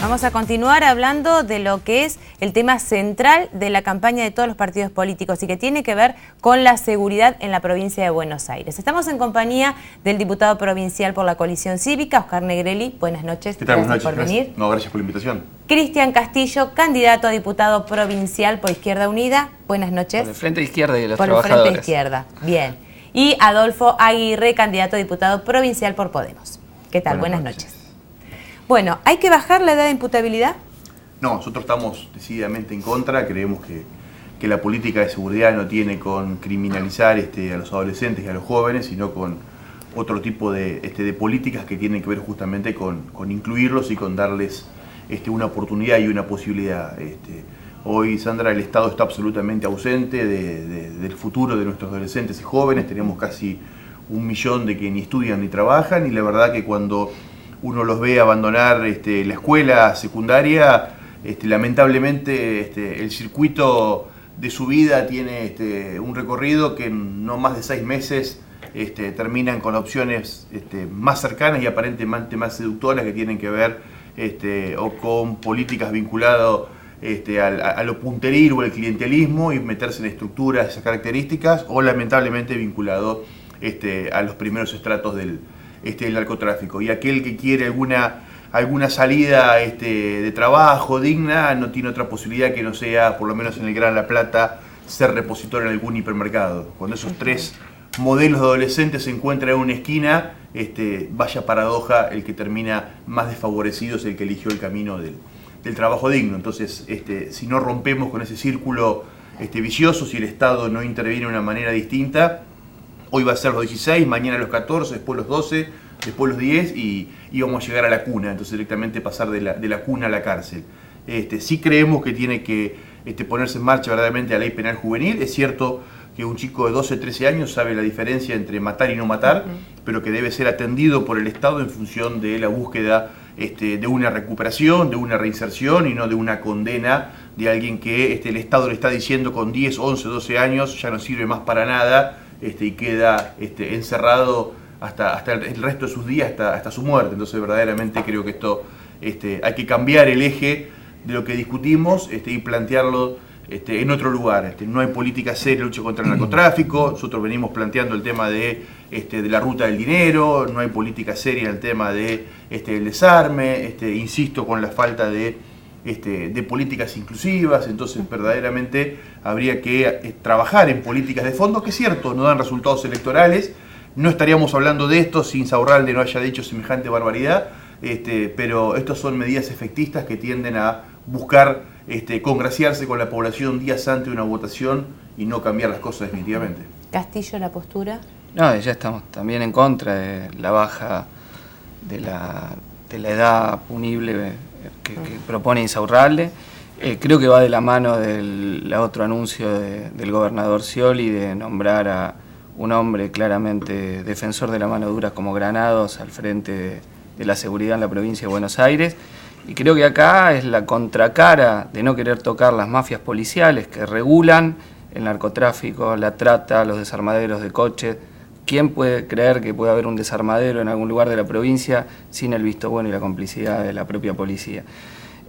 Vamos a continuar hablando de lo que es el tema central de la campaña de todos los partidos políticos y que tiene que ver con la seguridad en la provincia de Buenos Aires. Estamos en compañía del diputado provincial por la Coalición Cívica, Oscar Negrelli. Buenas noches. ¿Qué tal? Gracias por venir. No, gracias por la invitación. Cristian Castillo, candidato a diputado provincial por Izquierda Unida. Buenas noches. Por el Frente Izquierda y de los Por Trabajadores. el Frente Izquierda. Bien. Y Adolfo Aguirre, candidato a diputado provincial por Podemos. ¿Qué tal? Buenas noches. Bueno, ¿hay que bajar la edad de imputabilidad? No, nosotros estamos decididamente en contra. Creemos que la política de seguridad no tiene con criminalizar a los adolescentes y a los jóvenes, sino con otro tipo de políticas que tienen que ver justamente con incluirlos y con darles una oportunidad y una posibilidad. Hoy, Sandra, el Estado está absolutamente ausente del futuro de nuestros adolescentes y jóvenes. Tenemos casi 1 millón de que ni estudian ni trabajan, y la verdad que cuando uno los ve abandonar la escuela secundaria, lamentablemente el circuito de su vida tiene un recorrido que en no más de 6 meses terminan con opciones más cercanas y aparentemente más seductoras, que tienen que ver o con políticas vinculadas a lo punteril o al clientelismo y meterse en estructuras de esas características, o lamentablemente vinculado a los primeros estratos del narcotráfico. Y aquel que quiere alguna salida de trabajo digna no tiene otra posibilidad que no sea, por lo menos en el Gran La Plata, ser repositor en algún hipermercado. Cuando esos 3 modelos de adolescentes se encuentran en una esquina, vaya paradoja, el que termina más desfavorecido es el que eligió el camino del trabajo digno. Entonces, si no rompemos con ese círculo vicioso, si el Estado no interviene de una manera distinta, hoy va a ser los 16, mañana los 14, después los 12, después los 10 y vamos a llegar a la cuna. Entonces directamente pasar de la cuna a la cárcel. Sí creemos que tiene que ponerse en marcha verdaderamente la ley penal juvenil. Es cierto que un chico de 12, 13 años sabe la diferencia entre matar y no matar, pero que debe ser atendido por el Estado en función de la búsqueda de una recuperación, de una reinserción y no de una condena de alguien que el Estado le está diciendo con 10, 11, 12 años ya no sirve más para nada, y queda encerrado hasta el resto de sus días, hasta su muerte. Entonces verdaderamente creo que esto hay que cambiar el eje de lo que discutimos y plantearlo en otro lugar. No hay política seria de lucha contra el narcotráfico. Nosotros venimos planteando el tema de la ruta del dinero. No hay política seria en el tema del desarme. Insisto con la falta de políticas inclusivas. Entonces verdaderamente habría que trabajar en políticas de fondo, que es cierto, no dan resultados electorales. No estaríamos hablando de esto si Insaurralde no haya dicho semejante barbaridad, pero estas son medidas efectistas que tienden a buscar congraciarse con la población días antes de una votación y no cambiar las cosas definitivamente. Castillo, ¿la postura? No, ya estamos también en contra de la baja de la edad punible que propone Insaurralde. Creo que va de la mano del otro anuncio del gobernador Scioli de nombrar a un hombre claramente defensor de la mano dura como Granados al frente de la seguridad en la provincia de Buenos Aires. Y creo que acá es la contracara de no querer tocar las mafias policiales que regulan el narcotráfico, la trata, los desarmaderos de coches. ¿Quién puede creer que puede haber un desarmadero en algún lugar de la provincia sin el visto bueno y la complicidad de la propia policía?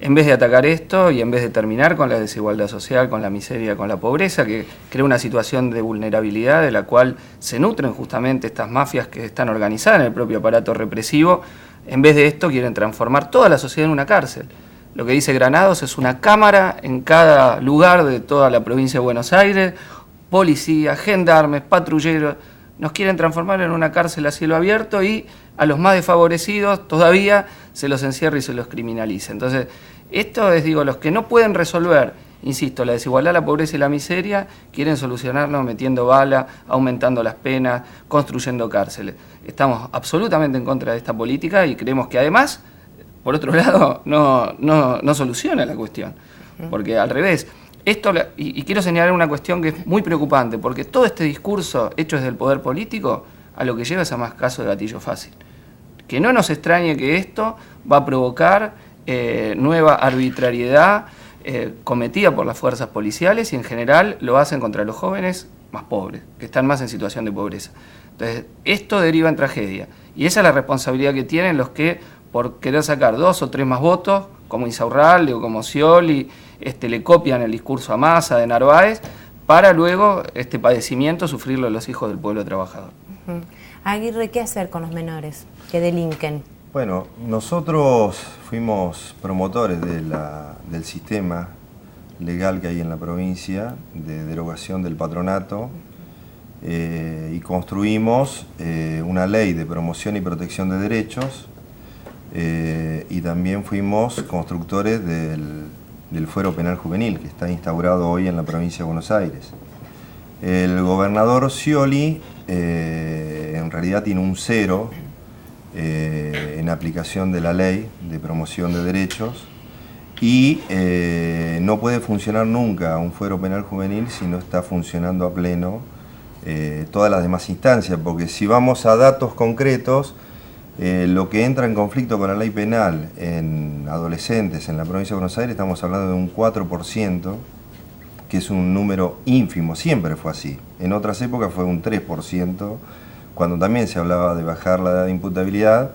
En vez de atacar esto y en vez de terminar con la desigualdad social, con la miseria, con la pobreza, que crea una situación de vulnerabilidad de la cual se nutren justamente estas mafias que están organizadas en el propio aparato represivo, en vez de esto quieren transformar toda la sociedad en una cárcel. Lo que dice Granados es una cámara en cada lugar de toda la provincia de Buenos Aires, policías, gendarmes, patrulleros. Nos quieren transformar en una cárcel a cielo abierto y a los más desfavorecidos todavía se los encierra y se los criminaliza. Entonces, esto es, los que no pueden resolver, insisto, la desigualdad, la pobreza y la miseria, quieren solucionarlo metiendo bala, aumentando las penas, construyendo cárceles. Estamos absolutamente en contra de esta política y creemos que además, por otro lado, no soluciona la cuestión. Porque al revés, y quiero señalar una cuestión que es muy preocupante, porque todo este discurso hecho desde el poder político a lo que lleva es a más casos de gatillo fácil. Que no nos extrañe que esto va a provocar nueva arbitrariedad cometida por las fuerzas policiales y en general lo hacen contra los jóvenes más pobres, que están más en situación de pobreza. Entonces, esto deriva en tragedia y esa es la responsabilidad que tienen los que por querer sacar 2 o 3 más votos, como Insaurralde o como Scioli, le copian el discurso a Massa de Narváez, para luego este padecimiento sufrirlo los hijos del pueblo trabajador. Aguirre, ¿qué hacer con los menores que delinquen? Bueno, nosotros fuimos promotores del sistema legal que hay en la provincia de derogación del patronato y construimos una ley de promoción y protección de derechos y también fuimos constructores del fuero penal juvenil que está instaurado hoy en la provincia de Buenos Aires. El gobernador Scioli en realidad tiene un 0 en aplicación de la ley de promoción de derechos y no puede funcionar nunca un fuero penal juvenil si no está funcionando a pleno todas las demás instancias, porque si vamos a datos concretos, lo que entra en conflicto con la ley penal en adolescentes en la provincia de Buenos Aires, estamos hablando de un 4%, que es un número ínfimo, siempre fue así. En otras épocas fue un 3%, cuando también se hablaba de bajar la edad de imputabilidad.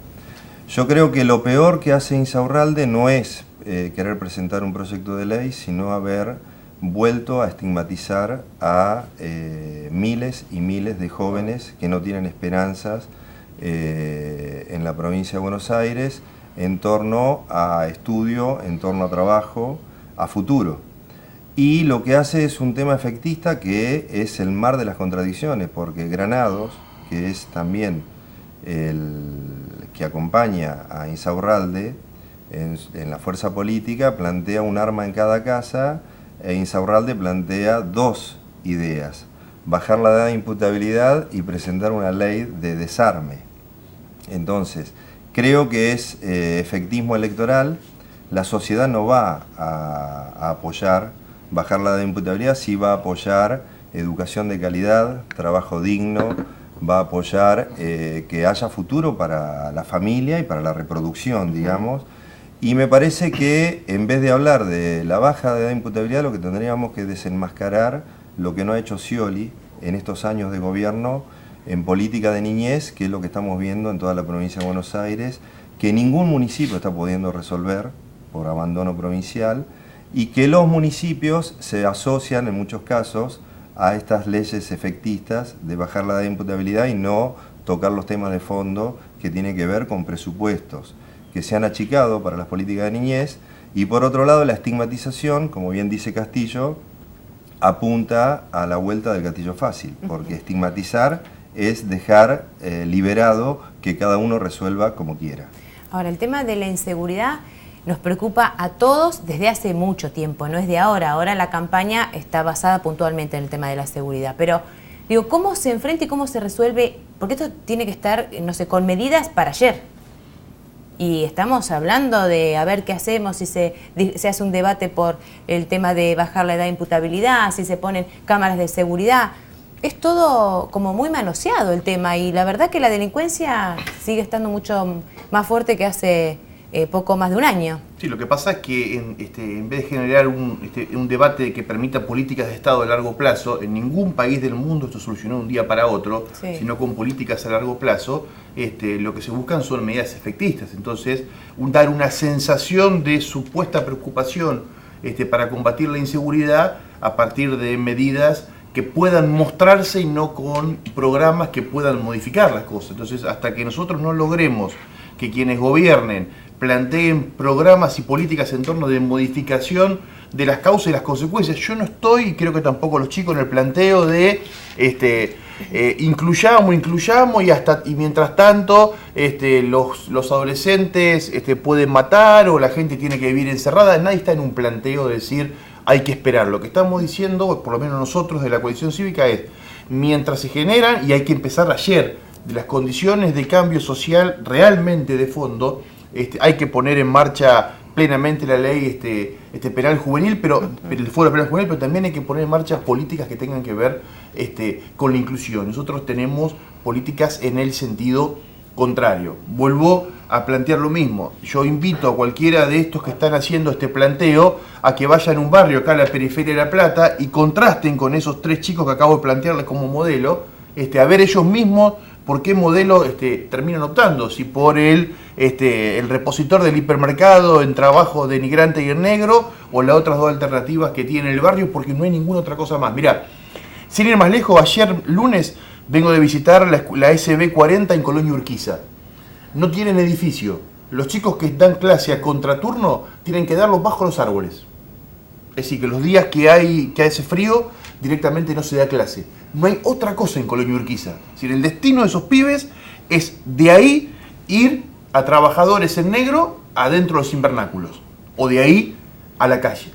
Yo creo que lo peor que hace Insaurralde no es querer presentar un proyecto de ley, sino haber vuelto a estigmatizar a miles y miles de jóvenes que no tienen esperanzas en la provincia de Buenos Aires en torno a estudio, en torno a trabajo, a futuro. Y lo que hace es un tema efectista que es el mar de las contradicciones, porque Granados, que es también el que acompaña a Insaurralde en la fuerza política, plantea un arma en cada casa e Insaurralde plantea 2 ideas: bajar la edad de imputabilidad y presentar una ley de desarme. Entonces, creo que es efectismo electoral. La sociedad no va a apoyar bajar la edad de imputabilidad, sí va a apoyar educación de calidad, trabajo digno, va a apoyar que haya futuro para la familia y para la reproducción, digamos. Y me parece que en vez de hablar de la baja de edad de imputabilidad, lo que tendríamos que desenmascarar lo que no ha hecho Scioli en estos años de gobierno en política de niñez, que es lo que estamos viendo en toda la provincia de Buenos Aires, que ningún municipio está pudiendo resolver por abandono provincial, y que los municipios se asocian en muchos casos a estas leyes efectistas de bajar la edad de imputabilidad y no tocar los temas de fondo que tienen que ver con presupuestos que se han achicado para las políticas de niñez, y por otro lado la estigmatización, como bien dice Castillo, apunta a la vuelta del gatillo fácil, porque estigmatizar es dejar liberado que cada uno resuelva como quiera. Ahora, el tema de la inseguridad nos preocupa a todos desde hace mucho tiempo, no es de ahora. Ahora la campaña está basada puntualmente en el tema de la seguridad. Pero, digo, ¿cómo se enfrenta y cómo se resuelve? Porque esto tiene que estar, no sé, con medidas para ayer. Y estamos hablando de a ver qué hacemos, si se hace un debate por el tema de bajar la edad de imputabilidad, si se ponen cámaras de seguridad. Es todo como muy manoseado el tema y la verdad que la delincuencia sigue estando mucho más fuerte que hace poco más de un año. Sí, lo que pasa es que en vez de generar un debate que permita políticas de Estado a largo plazo, en ningún país del mundo esto solucionó de un día para otro, sí, sino con políticas a largo plazo, lo que se buscan son medidas efectistas. Entonces, dar una sensación de supuesta preocupación para combatir la inseguridad a partir de medidas que puedan mostrarse y no con programas que puedan modificar las cosas. Entonces, hasta que nosotros no logremos que quienes gobiernen planteen programas y políticas en torno de modificación de las causas y las consecuencias. Yo no estoy, y creo que tampoco los chicos, en el planteo de incluyamos y mientras tanto los adolescentes pueden matar o la gente tiene que vivir encerrada. Nadie está en un planteo de decir hay que esperar. Lo que estamos diciendo, por lo menos nosotros de la coalición cívica, es mientras se generan, y hay que empezar ayer, de las condiciones de cambio social realmente de fondo, hay que poner en marcha plenamente la ley penal juvenil, pero el fuero penal juvenil, pero también hay que poner en marcha políticas que tengan que ver con la inclusión. Nosotros tenemos políticas en el sentido contrario. Vuelvo a plantear lo mismo. Yo invito a cualquiera de estos que están haciendo este planteo a que vayan a un barrio acá a la periferia de La Plata y contrasten con esos 3 chicos que acabo de plantearles como modelo, a ver ellos mismos por qué modelo terminan optando, si por el repositor del hipermercado en trabajo denigrante y en negro, o las otras dos alternativas que tiene el barrio, porque no hay ninguna otra cosa más. Mirá, sin ir más lejos, ayer lunes vengo de visitar la SB40 en Colonia Urquiza. No tienen edificio. Los chicos que dan clase a contraturno tienen que darlos bajo los árboles. Es decir, que los días que hace frío, directamente no se da clase. No hay otra cosa en Colonia Urquiza. Es decir, el destino de esos pibes es de ahí ir a trabajadores en negro adentro de los invernáculos. O de ahí a la calle.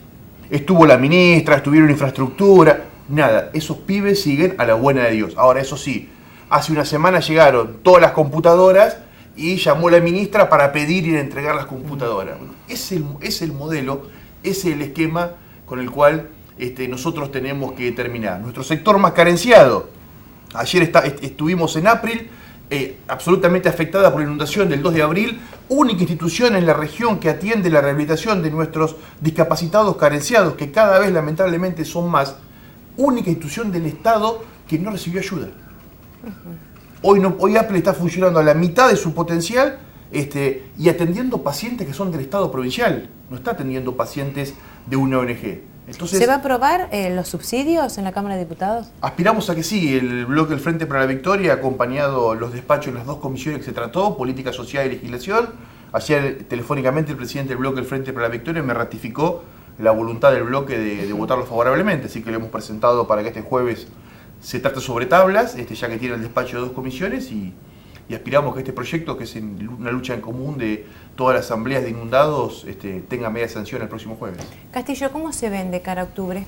Estuvo la ministra, estuvieron infraestructura, nada. Esos pibes siguen a la buena de Dios. Ahora, eso sí, hace una semana llegaron todas las computadoras y llamó la ministra para pedir ir a entregar las computadoras. Bueno, es el modelo, es el esquema con el cual nosotros tenemos que terminar. Nuestro sector más carenciado. Ayer estuvimos en April, absolutamente afectada por la inundación del 2 de abril, única institución en la región que atiende la rehabilitación de nuestros discapacitados carenciados, que cada vez lamentablemente son más, única institución del Estado que no recibió ayuda. Hoy April está funcionando a la mitad de su potencial y atendiendo pacientes que son del Estado provincial, no está atendiendo pacientes de una ONG. Entonces, ¿se va a aprobar los subsidios en la Cámara de Diputados? Aspiramos a que sí. El bloque del Frente para la Victoria ha acompañado los despachos en las dos comisiones que se trató, Política Social y Legislación. Ayer, telefónicamente, el presidente del bloque del Frente para la Victoria me ratificó la voluntad del bloque de votarlo favorablemente, así que lo hemos presentado para que este jueves se trate sobre tablas, ya que tiene el despacho de dos comisiones, y aspiramos que este proyecto, que es una lucha en común de todas las asambleas de inundados, tenga media sanción el próximo jueves. Castillo, ¿cómo se ven de cara a octubre?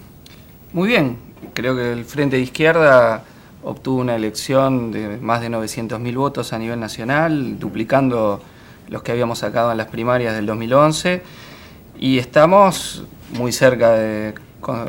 Muy bien, creo que el Frente de Izquierda obtuvo una elección de más de 900.000 votos a nivel nacional, duplicando los que habíamos sacado en las primarias del 2011, y estamos muy cerca de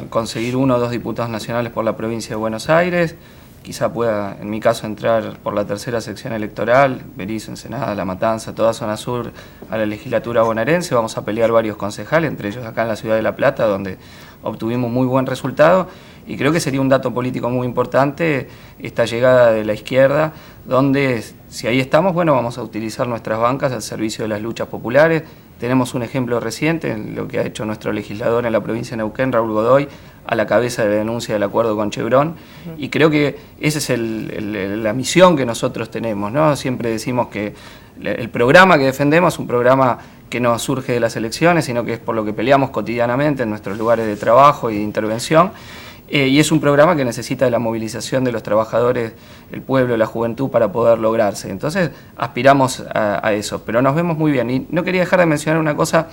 conseguir 1 o 2 diputados nacionales por la provincia de Buenos Aires. Quizá pueda, en mi caso, entrar por la tercera sección electoral, Berizo, Ensenada, La Matanza, toda zona sur, a la legislatura bonaerense. Vamos a pelear varios concejales, entre ellos acá en la ciudad de La Plata, donde obtuvimos muy buen resultado. Y creo que sería un dato político muy importante esta llegada de la izquierda, donde, si ahí estamos, bueno, vamos a utilizar nuestras bancas al servicio de las luchas populares. Tenemos un ejemplo reciente en lo que ha hecho nuestro legislador en la provincia de Neuquén, Raúl Godoy, a la cabeza de la denuncia del acuerdo con Chevron, y creo que esa es la misión que nosotros tenemos, ¿no? Siempre decimos que el programa que defendemos es un programa que no surge de las elecciones, sino que es por lo que peleamos cotidianamente en nuestros lugares de trabajo y de intervención, y es un programa que necesita de la movilización de los trabajadores, el pueblo, la juventud, para poder lograrse. Entonces aspiramos a eso, pero nos vemos muy bien. Y no quería dejar de mencionar una cosa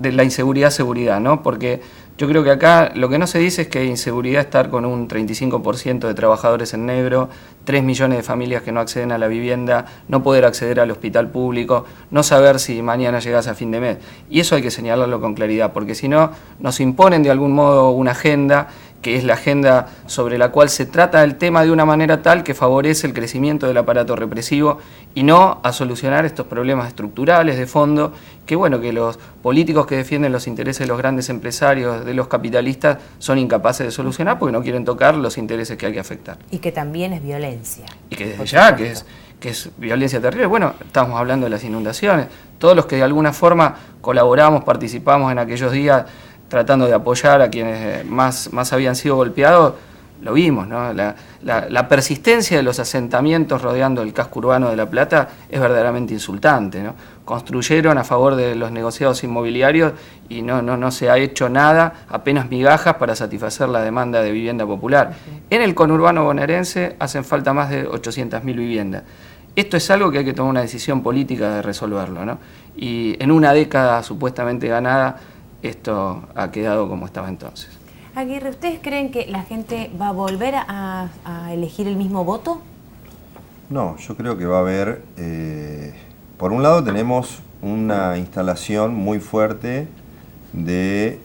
de la inseguridad-seguridad, ¿no? Porque yo creo que acá lo que no se dice es que inseguridad es estar con un 35% de trabajadores en negro, 3 millones de familias que no acceden a la vivienda, no poder acceder al hospital público, no saber si mañana llegas a fin de mes. Y eso hay que señalarlo con claridad, porque si no, nos imponen de algún modo una agenda, que es la agenda sobre la cual se trata el tema de una manera tal que favorece el crecimiento del aparato represivo y no a solucionar estos problemas estructurales de fondo que, bueno, que los políticos que defienden los intereses de los grandes empresarios, de los capitalistas, son incapaces de solucionar porque no quieren tocar los intereses que hay que afectar. Y que también es violencia. Y que desde ya, que es violencia terrible. Bueno, estamos hablando de las inundaciones. Todos los que de alguna forma colaboramos, participamos en aquellos días tratando de apoyar a quienes más habían sido golpeados, lo vimos, ¿no? La persistencia de los asentamientos rodeando el casco urbano de La Plata es verdaderamente insultante, ¿no? Construyeron a favor de los negociados inmobiliarios y no se ha hecho nada, apenas migajas para satisfacer la demanda de vivienda popular. En el conurbano bonaerense hacen falta más de 800.000 viviendas. Esto es algo que hay que tomar una decisión política de resolverlo, ¿no? Y en una década supuestamente ganada, esto ha quedado como estaba entonces. Aguirre, ¿ustedes creen que la gente va a volver a elegir el mismo voto? No, yo creo que va a haber, por un lado tenemos una instalación muy fuerte de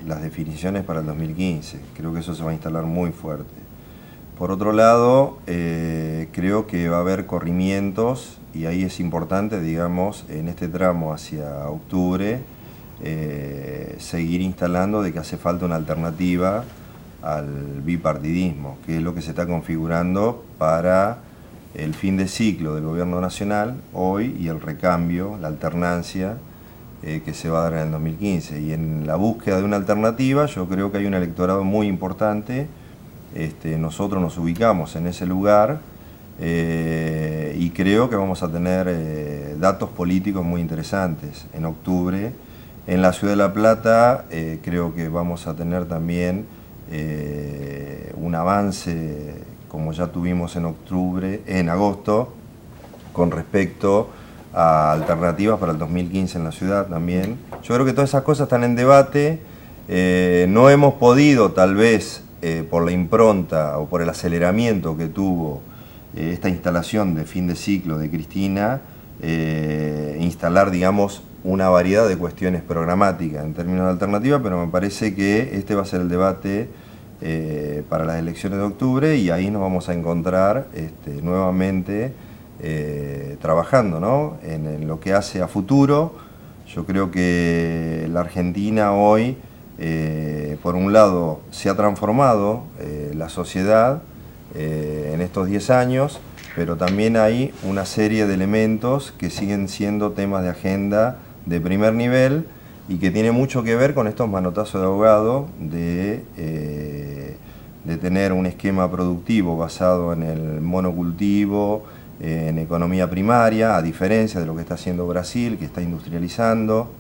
las definiciones para el 2015, creo que eso se va a instalar muy fuerte. Por otro lado, creo que va a haber corrimientos, y ahí es importante, digamos, en este tramo hacia octubre, seguir instalando de que hace falta una alternativa al bipartidismo, que es lo que se está configurando para el fin de ciclo del gobierno nacional hoy y el recambio, la alternancia que se va a dar en el 2015. Y en la búsqueda de una alternativa yo creo que hay un electorado muy importante. Nosotros nos ubicamos en ese lugar y creo que vamos a tener datos políticos muy interesantes en octubre. En la Ciudad de La Plata creo que vamos a tener también un avance, como ya tuvimos en agosto, con respecto a alternativas para el 2015 en la ciudad también. Yo creo que todas esas cosas están en debate. No hemos podido, tal vez, por la impronta o por el aceleramiento que tuvo esta instalación de fin de ciclo de Cristina, instalar, digamos, una variedad de cuestiones programáticas en términos de alternativa, pero me parece que este va a ser el debate para las elecciones de octubre y ahí nos vamos a encontrar nuevamente trabajando, ¿no? en lo que hace a futuro. Yo creo que la Argentina hoy, por un lado, se ha transformado la sociedad en estos 10 años, pero también hay una serie de elementos que siguen siendo temas de agenda de primer nivel y que tiene mucho que ver con estos manotazos de ahogado de tener un esquema productivo basado en el monocultivo, en economía primaria, a diferencia de lo que está haciendo Brasil, que está industrializando.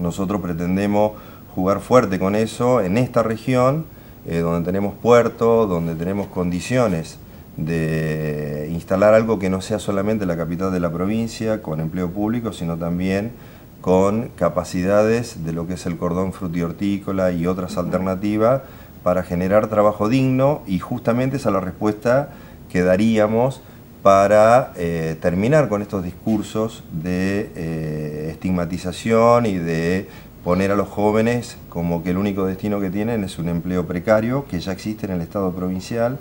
Nosotros pretendemos jugar fuerte con eso en esta región, donde tenemos puertos, donde tenemos condiciones de instalar algo que no sea solamente la capital de la provincia, con empleo público, sino también con capacidades de lo que es el cordón frutihortícola y otras alternativas para generar trabajo digno, y justamente esa es la respuesta que daríamos para terminar con estos discursos de estigmatización y de poner a los jóvenes como que el único destino que tienen es un empleo precario, que ya existe en el Estado provincial,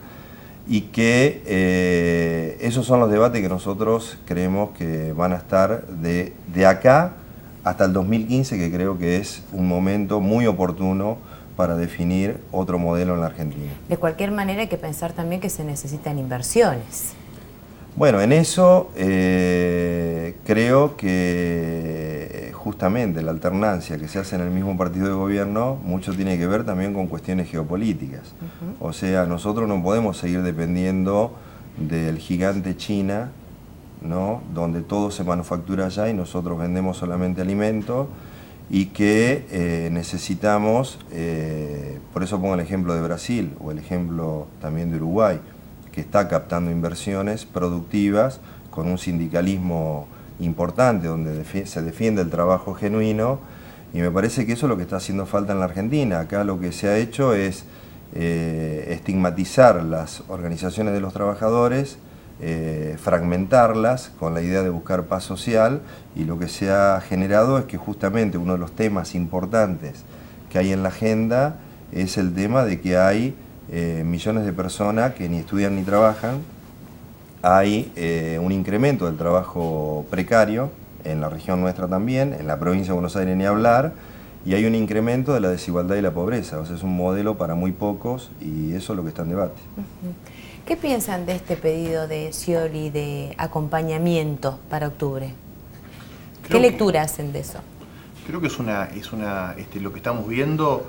y que esos son los debates que nosotros creemos que van a estar de acá hasta el 2015, que creo que es un momento muy oportuno para definir otro modelo en la Argentina. De cualquier manera hay que pensar también que se necesitan inversiones. Bueno, en eso creo que justamente la alternancia que se hace en el mismo partido de gobierno mucho tiene que ver también con cuestiones geopolíticas. O sea, nosotros no podemos seguir dependiendo del gigante China, ¿no? Donde todo se manufactura allá y nosotros vendemos solamente alimentos, y que necesitamos, por eso pongo el ejemplo de Brasil o el ejemplo también de Uruguay, que está captando inversiones productivas con un sindicalismo importante donde se defiende el trabajo genuino, y me parece que eso es lo que está haciendo falta en la Argentina. Acá lo que se ha hecho es estigmatizar las organizaciones de los trabajadores, fragmentarlas con la idea de buscar paz social, y lo que se ha generado es que justamente uno de los temas importantes que hay en la agenda es el tema de que hay millones de personas que ni estudian ni trabajan. Hay un incremento del trabajo precario en la región nuestra también, en la provincia de Buenos Aires ni hablar, y hay un incremento de la desigualdad y la pobreza. O sea, es un modelo para muy pocos y eso es lo que está en debate. ¿Qué piensan de este pedido de Scioli de acompañamiento para octubre? ¿Qué lectura hacen de eso? Creo que lo que estamos viendo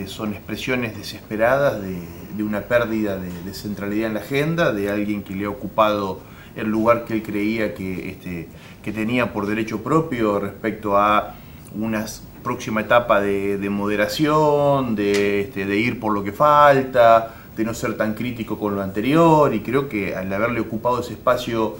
son expresiones desesperadas de una pérdida de centralidad en la agenda, de alguien que le ha ocupado el lugar que él creía que tenía por derecho propio respecto a una próxima etapa de moderación, de ir por lo que falta, de no ser tan crítico con lo anterior, y creo que al haberle ocupado ese espacio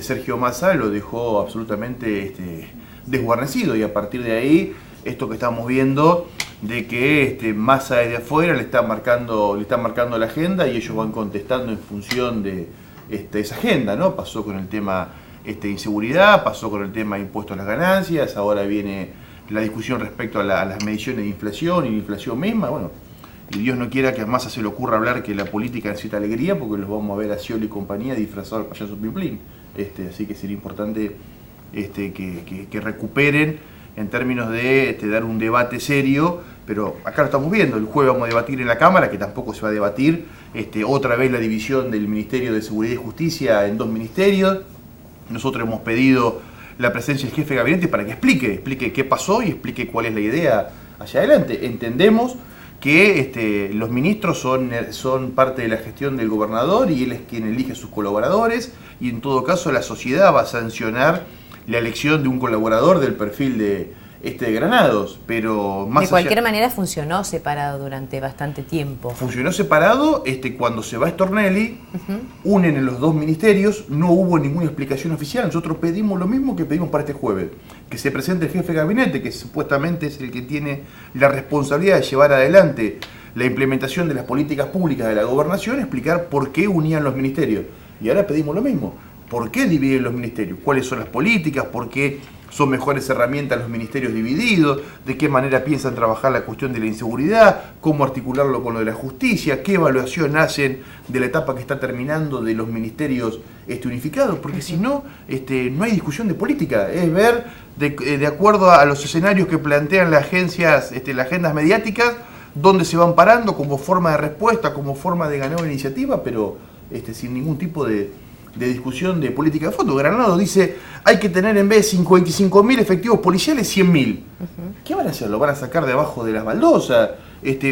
Sergio Massa lo dejó absolutamente desguarnecido, y a partir de ahí esto que estamos viendo de que Massa desde afuera le está marcando la agenda y ellos van contestando en función de esa agenda, ¿no? Pasó con el tema inseguridad, pasó con el tema impuestos a las ganancias, ahora viene la discusión respecto a las mediciones de inflación y la inflación misma. Bueno, y Dios no quiera que a Massa se le ocurra hablar que la política necesita alegría, porque los vamos a ver a Scioli y compañía disfrazados al payaso Pimplín. Así que sería importante que recuperen en términos de dar un debate serio pero acá lo estamos viendo. El jueves vamos a debatir en la Cámara, que tampoco se va a debatir, otra vez la división del Ministerio de Seguridad y Justicia en 2 ministerios. Nosotros hemos pedido la presencia del jefe de gabinete para que explique qué pasó y explique cuál es la idea hacia adelante. Entendemos que los ministros son parte de la gestión del gobernador y él es quien elige a sus colaboradores, y en todo caso la sociedad va a sancionar la elección de un colaborador del perfil de Granados, pero más de cualquier manera funcionó separado durante bastante tiempo. Funcionó separado, cuando se va Stornelli, unen en los 2 ministerios, no hubo ninguna explicación oficial. Nosotros pedimos lo mismo que pedimos para este jueves, que se presente el jefe de gabinete, que supuestamente es el que tiene la responsabilidad de llevar adelante la implementación de las políticas públicas de la gobernación, explicar por qué unían los ministerios. Y ahora pedimos lo mismo. ¿Por qué dividen los ministerios? ¿Cuáles son las políticas? ¿Por qué son mejores herramientas los ministerios divididos? ¿De qué manera piensan trabajar la cuestión de la inseguridad? ¿Cómo articularlo con lo de la justicia? ¿Qué evaluación hacen de la etapa que está terminando de los ministerios unificados? Porque si no, no hay discusión de política. Es ver, de acuerdo a los escenarios que plantean las agencias, las agendas mediáticas, dónde se van parando como forma de respuesta, como forma de ganar una iniciativa, pero sin ningún tipo de discusión de política de fondo. Granados dice, hay que tener en vez de 55.000 efectivos policiales, 100.000. ¿Qué van a hacer? ¿Lo van a sacar de abajo de las baldosas?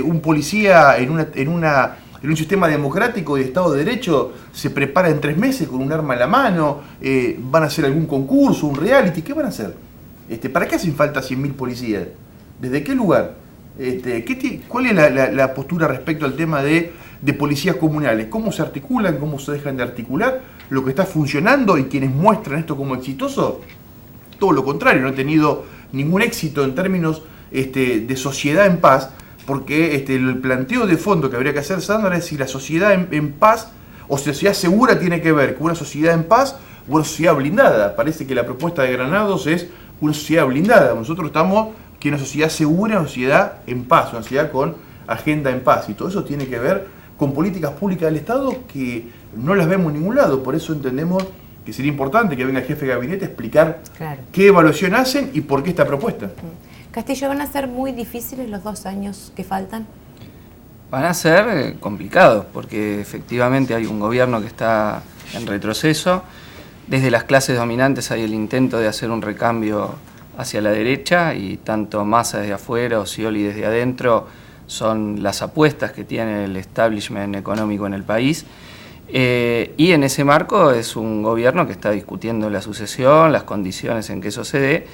Un policía en un sistema democrático y de Estado de Derecho se prepara en 3 meses con un arma en la mano, van a hacer algún concurso, un reality, ¿qué van a hacer? ¿Para qué hacen falta 100.000 policías? ¿Desde qué lugar? ¿Cuál es la postura respecto al tema de policías comunales? ¿Cómo se articulan? ¿Cómo se dejan de articular? ¿Lo que está funcionando y quienes muestran esto como exitoso? Todo lo contrario, no ha tenido ningún éxito en términos de sociedad en paz, porque el planteo de fondo que habría que hacer, Sandra, es si la sociedad en paz o sociedad segura tiene que ver con una sociedad en paz o una sociedad blindada. Parece que la propuesta de Granados es una sociedad blindada. Nosotros estamos que una sociedad segura, una sociedad en paz, una sociedad con agenda en paz, y todo eso tiene que ver con políticas públicas del Estado que no las vemos en ningún lado. Por eso entendemos que sería importante que venga el jefe de gabinete a explicar qué evaluación hacen y por qué esta propuesta. Castillo, ¿van a ser muy difíciles los 2 años que faltan? Van a ser complicados, porque efectivamente hay un gobierno que está en retroceso. Desde las clases dominantes hay el intento de hacer un recambio hacia la derecha, y tanto Massa desde afuera o Scioli desde adentro son las apuestas que tiene el establishment económico en el país. Y en ese marco es un gobierno que está discutiendo la sucesión, las condiciones en que eso se dé,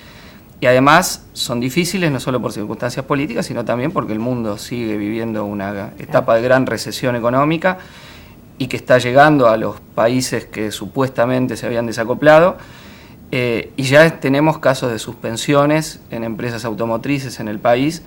y además son difíciles no solo por circunstancias políticas, sino también porque el mundo sigue viviendo una etapa de gran recesión económica y que está llegando a los países que supuestamente se habían desacoplado. Y ya tenemos casos de suspensiones en empresas automotrices en el país,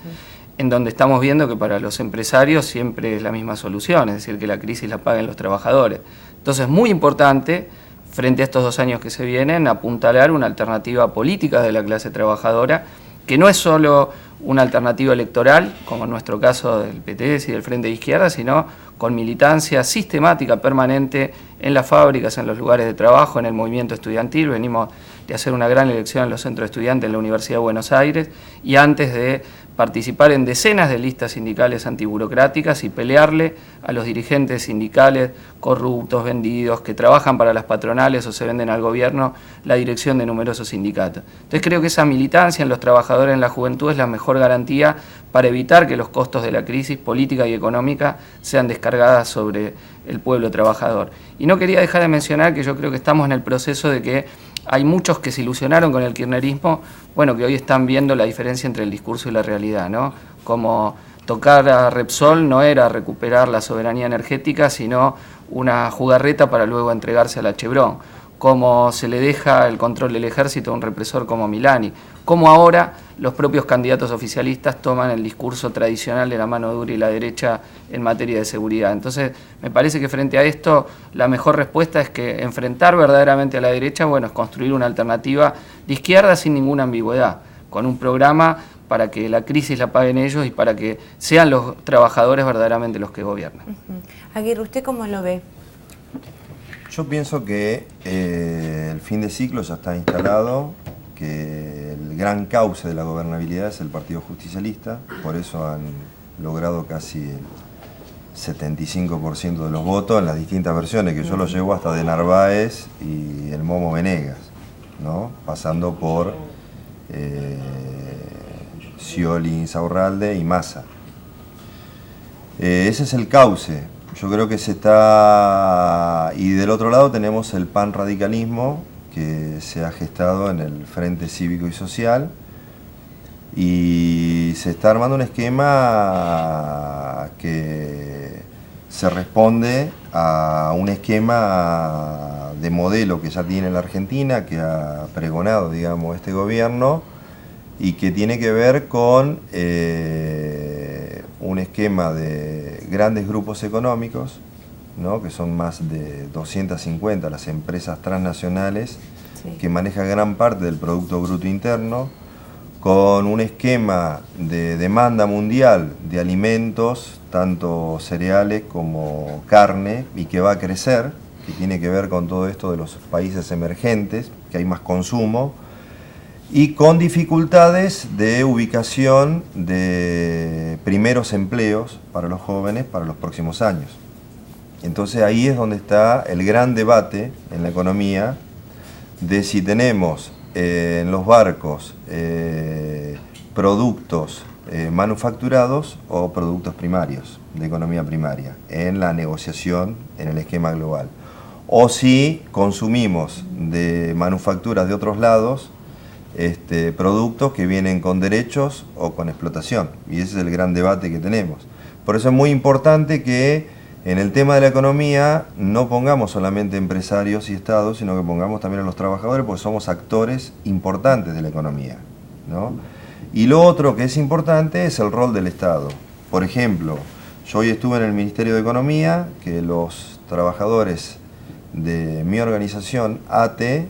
en donde estamos viendo que para los empresarios siempre es la misma solución, es decir, que la crisis la paguen los trabajadores. Entonces es muy importante, frente a estos 2 años que se vienen, apuntalar una alternativa política de la clase trabajadora, que no es solo una alternativa electoral, como en nuestro caso del PTS y del Frente de Izquierda, sino con militancia sistemática, permanente, en las fábricas, en los lugares de trabajo, en el movimiento estudiantil. Venimos de hacer una gran elección en los centros de estudiantes en la Universidad de Buenos Aires, y antes de participar en decenas de listas sindicales antiburocráticas y pelearle a los dirigentes sindicales corruptos, vendidos, que trabajan para las patronales o se venden al gobierno, la dirección de numerosos sindicatos. Entonces creo que esa militancia en los trabajadores, en la juventud, es la mejor garantía para evitar que los costos de la crisis política y económica sean descargadas sobre el pueblo trabajador. Y no quería dejar de mencionar que yo creo que estamos en el proceso de que hay muchos que se ilusionaron con el kirchnerismo, bueno, que hoy están viendo la diferencia entre el discurso y la realidad, ¿no? Como tocar a Repsol no era recuperar la soberanía energética, sino una jugarreta para luego entregarse a la Chevron. Como se le deja el control del ejército a un represor como Milani. Como ahora los propios candidatos oficialistas toman el discurso tradicional de la mano dura y la derecha en materia de seguridad. Entonces, me parece que frente a esto, la mejor respuesta es que enfrentar verdaderamente a la derecha, bueno, es construir una alternativa de izquierda sin ninguna ambigüedad, con un programa para que la crisis la paguen ellos y para que sean los trabajadores verdaderamente los que gobiernan. Aguirre, ¿usted cómo lo ve? Yo pienso que el fin de ciclo ya está instalado, que el gran cauce de la gobernabilidad es el Partido Justicialista, por eso han logrado casi el 75% de los votos en las distintas versiones, que yo lo llevo hasta de Narváez y el Momo Venegas, ¿no? Pasando por Scioli, Insaurralde y Massa. Ese es el cauce. Yo creo que se está... Y del otro lado tenemos el panradicalismo, que se ha gestado en el Frente Cívico y Social, y se está armando un esquema que se responde a un esquema de modelo que ya tiene la Argentina, que ha pregonado, digamos, este gobierno, y que tiene que ver con un esquema de grandes grupos económicos, ¿no? Que son más de 250 las empresas transnacionales, sí, que manejan gran parte del Producto Bruto Interno, con un esquema de demanda mundial de alimentos, tanto cereales como carne, y que va a crecer, que tiene que ver con todo esto de los países emergentes, que hay más consumo, y con dificultades de ubicación de primeros empleos para los jóvenes para los próximos años. Entonces ahí es donde está el gran debate en la economía de si tenemos en los barcos productos manufacturados o productos primarios, de economía primaria, en la negociación, en el esquema global. O si consumimos de manufacturas de otros lados productos que vienen con derechos o con explotación. Y ese es el gran debate que tenemos. Por eso es muy importante que en el tema de la economía no pongamos solamente empresarios y estados, sino que pongamos también a los trabajadores, porque somos actores importantes de la economía, ¿no? Y lo otro que es importante es el rol del Estado. Por ejemplo, yo hoy estuve en el Ministerio de Economía, que los trabajadores de mi organización, ATE,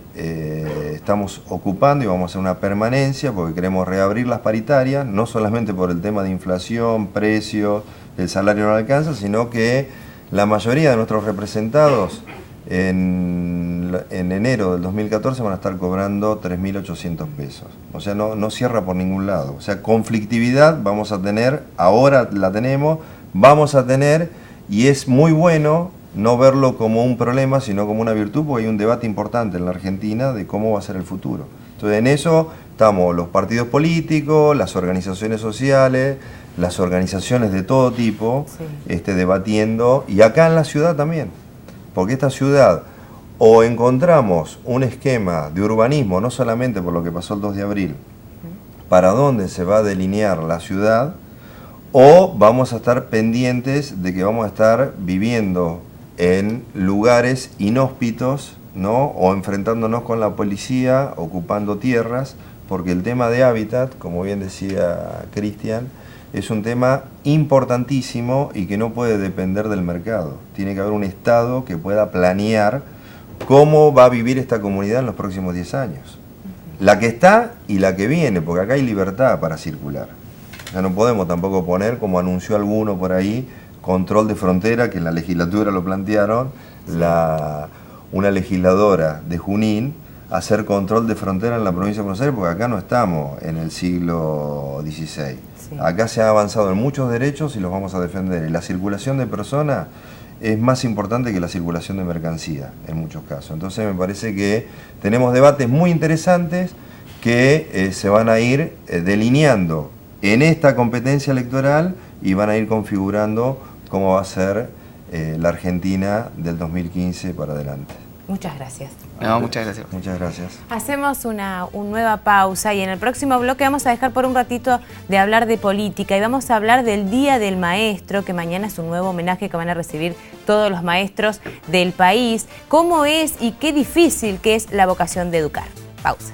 estamos ocupando y vamos a hacer una permanencia porque queremos reabrir las paritarias, no solamente por el tema de inflación, precios, el salario no alcanza, sino que la mayoría de nuestros representados en enero del 2014 van a estar cobrando 3.800 pesos. O sea, no cierra por ningún lado. O sea, conflictividad vamos a tener, ahora la tenemos, vamos a tener, y es muy bueno no verlo como un problema, sino como una virtud, porque hay un debate importante en la Argentina de cómo va a ser el futuro. Entonces, en eso estamos los partidos políticos, las organizaciones sociales, las organizaciones de todo tipo, sí, debatiendo, y acá en la ciudad también, porque esta ciudad o encontramos un esquema de urbanismo, no solamente por lo que pasó el 2 de abril, para dónde se va a delinear la ciudad, o vamos a estar pendientes de que vamos a estar viviendo en lugares inhóspitos, ¿no? O enfrentándonos con la policía, ocupando tierras, porque el tema de hábitat, como bien decía Cristian, es un tema importantísimo y que no puede depender del mercado. Tiene que haber un Estado que pueda planear cómo va a vivir esta comunidad en los próximos 10 años. La que está y la que viene, porque acá hay libertad para circular. O sea, no podemos tampoco poner, como anunció alguno por ahí, control de frontera, que en la legislatura lo plantearon, una legisladora de Junín, hacer control de frontera en la provincia de Buenos Aires, porque acá no estamos en el siglo XVI. Sí. Acá se ha avanzado en muchos derechos y los vamos a defender. Y la circulación de personas es más importante que la circulación de mercancía, en muchos casos. Entonces me parece que tenemos debates muy interesantes que se van a ir delineando en esta competencia electoral y van a ir configurando cómo va a ser la Argentina del 2015 para adelante. Muchas gracias. No, muchas gracias. Muchas gracias. Hacemos una nueva pausa y en el próximo bloque vamos a dejar por un ratito de hablar de política y vamos a hablar del Día del Maestro, que mañana es un nuevo homenaje que van a recibir todos los maestros del país. ¿Cómo es y qué difícil que es la vocación de educar? Pausa.